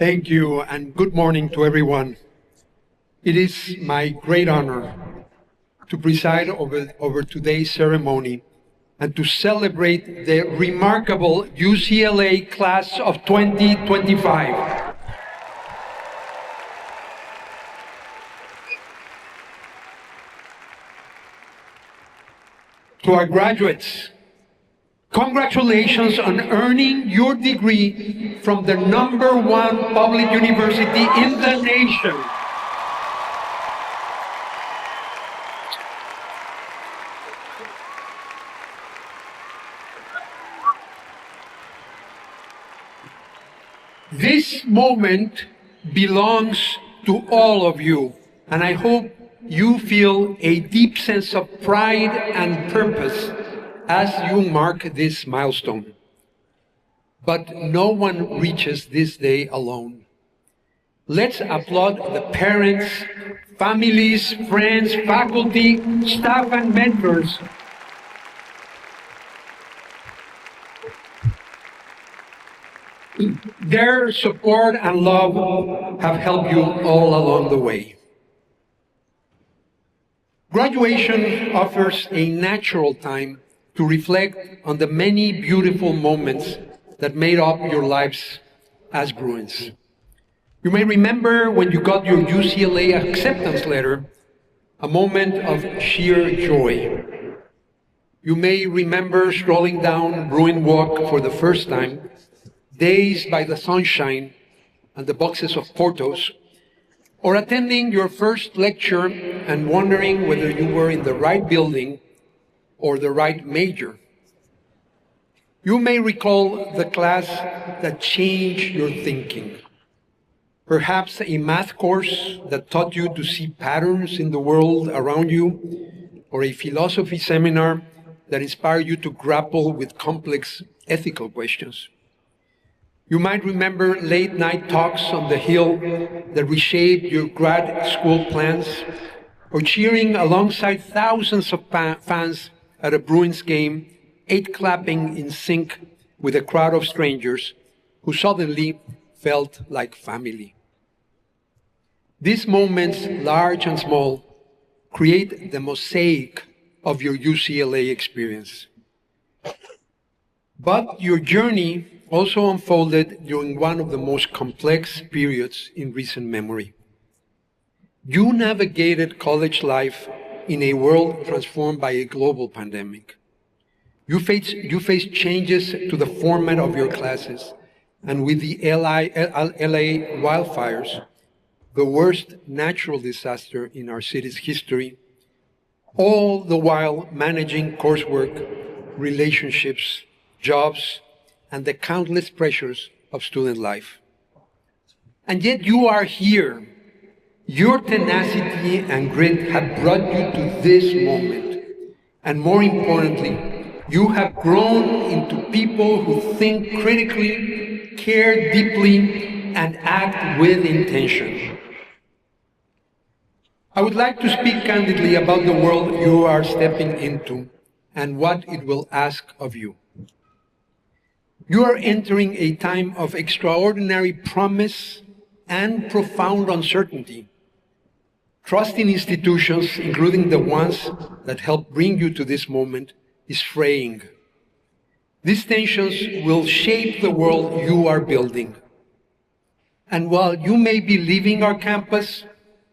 Thank you, and good morning to everyone. It is my great honor to preside over today's ceremony and to celebrate the remarkable UCLA class of 2025. To our graduates, congratulations on earning your degree from the #1 public university in the nation. This moment belongs to all of you, and I hope you feel a deep sense of pride and purpose as you mark this milestone. But no one reaches this day alone. Let's applaud the parents, families, friends, faculty, staff, and mentors Their support and love have helped you all along the way. Graduation offers a natural time to reflect on the many beautiful moments that made up your lives as Bruins. You may remember when you got your UCLA acceptance letter, a moment of sheer joy. You may remember strolling down Bruin Walk for the first time, dazed by the sunshine and the boxes of Portos, or attending your first lecture and wondering whether you were in the right building or the right major. You may recall the class that changed your thinking. Perhaps a math course that taught you to see patterns in the world around you, or a philosophy seminar that inspired you to grapple with complex ethical questions. You might remember late-night talks on the Hill that reshaped your grad school plans, or cheering alongside thousands of fans at a Bruins game, clapping in sync with a crowd of strangers who suddenly felt like family. These moments, large and small, create the mosaic of your UCLA experience. But your journey also unfolded during one of the most complex periods in recent memory. You navigated college life in a world transformed by a global pandemic. You faced changes to the format of your classes, and with the LA wildfires, the worst natural disaster in our city's history, all the while managing coursework, relationships, jobs, and the countless pressures of student life. And yet you are here. Your tenacity and grit have brought you to this moment. And more importantly, you have grown into people who think critically, care deeply, and act with intention. I would like to speak candidly about the world you are stepping into and what it will ask of you. You are entering a time of extraordinary promise and profound uncertainty. Trust in institutions, including the ones that helped bring you to this moment, is fraying. These tensions will shape the world you are building. And while you may be leaving our campus,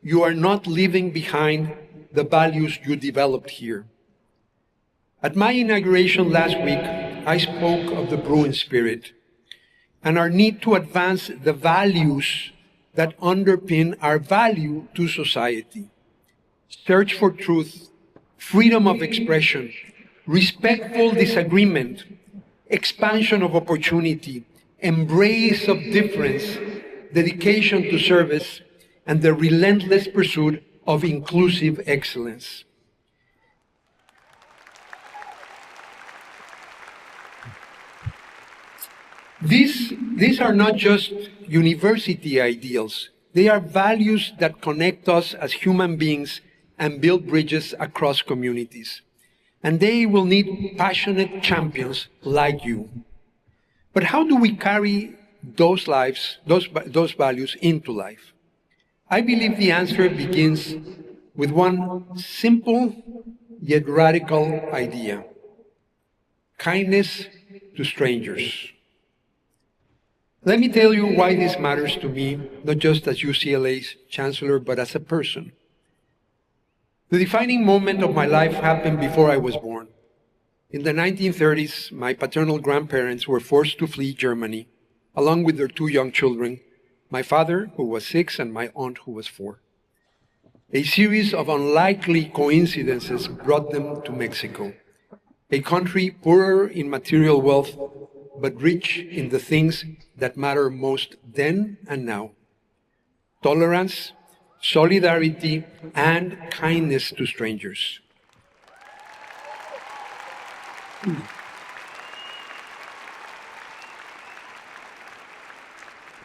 you are not leaving behind the values you developed here. At my inauguration last week, I spoke of the Bruin spirit and our need to advance the values that underpin our value to society. Search for truth, freedom of expression, respectful disagreement, expansion of opportunity, embrace of difference, dedication to service, and the relentless pursuit of inclusive excellence. These are not just university ideals. They are values that connect us as human beings and build bridges across communities. And they will need passionate champions like you. But how do we carry those values into life? I believe the answer begins with one simple yet radical idea: kindness to strangers. Let me tell you why this matters to me, not just as UCLA's chancellor, but as a person. The defining moment of my life happened before I was born. In the 1930s, my paternal grandparents were forced to flee Germany, along with their two young children, my father, who was 6, and my aunt, who was 4. A series of unlikely coincidences brought them to Mexico, a country poorer in material wealth, but rich in the things that matter most then and now: tolerance, solidarity, and kindness to strangers.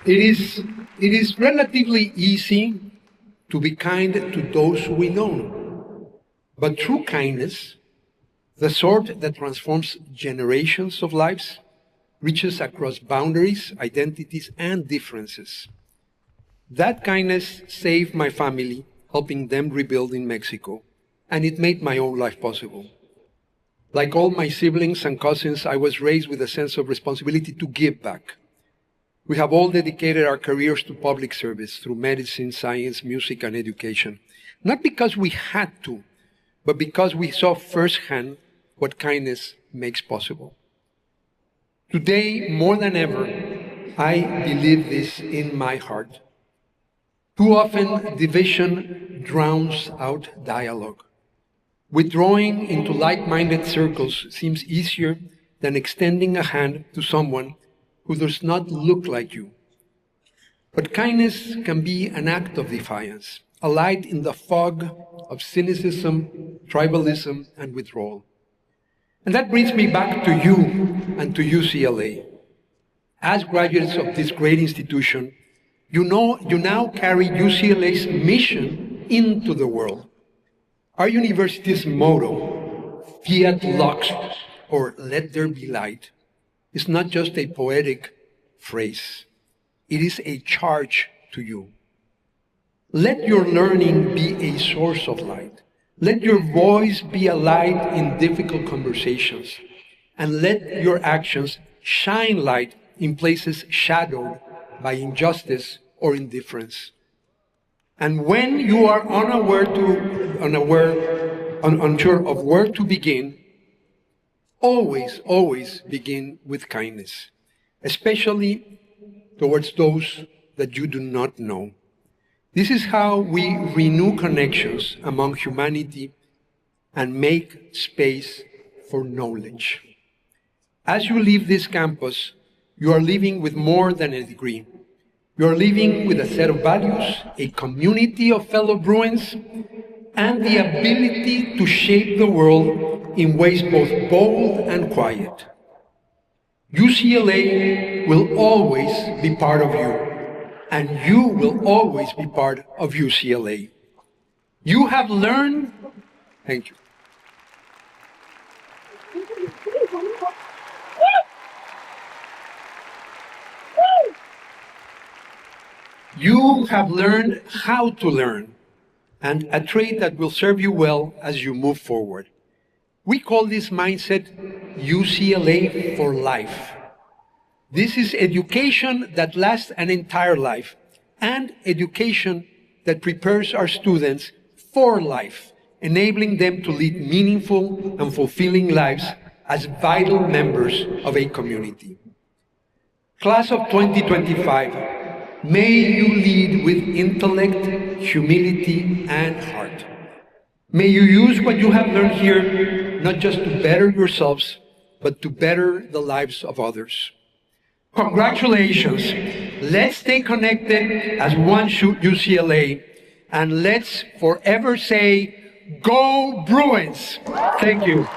It is relatively easy to be kind to those we know, but true kindness, the sort that transforms generations of lives, reaches across boundaries, identities, and differences. That kindness saved my family, helping them rebuild in Mexico, and it made my own life possible. Like all my siblings and cousins, I was raised with a sense of responsibility to give back. We have all dedicated our careers to public service through medicine, science, music, and education, not because we had to, but because we saw firsthand what kindness makes possible. Today, more than ever, I believe this in my heart. Too often, division drowns out dialogue. Withdrawing into like-minded circles seems easier than extending a hand to someone who does not look like you. But kindness can be an act of defiance, a light in the fog of cynicism, tribalism, and withdrawal. And that brings me back to you and to UCLA. As graduates of this great institution, you now carry UCLA's mission into the world. Our university's motto, Fiat Lux, or Let There Be Light, is not just a poetic phrase. It is a charge to you. Let your learning be a source of light. Let your voice be a light in difficult conversations, and let your actions shine light in places shadowed by injustice or indifference. And when you are unsure of where to begin, always begin with kindness, especially towards those that you do not know. This is how we renew connections among humanity and make space for knowledge. As you leave this campus, you are leaving with more than a degree. You are leaving with a set of values, a community of fellow Bruins, and the ability to shape the world in ways both bold and quiet. UCLA will always be part of you, and you will always be part of UCLA. You have learned, thank you. You have learned how to learn, and a trait that will serve you well as you move forward. We call this mindset UCLA for life. This is education that lasts an entire life, and education that prepares our students for life, enabling them to lead meaningful and fulfilling lives as vital members of a community. Class of 2025, may you lead with intellect, humility, and heart. May you use what you have learned here not just to better yourselves, but to better the lives of others. Congratulations. Let's stay connected as one UCLA, and let's forever say, Go Bruins! Thank you.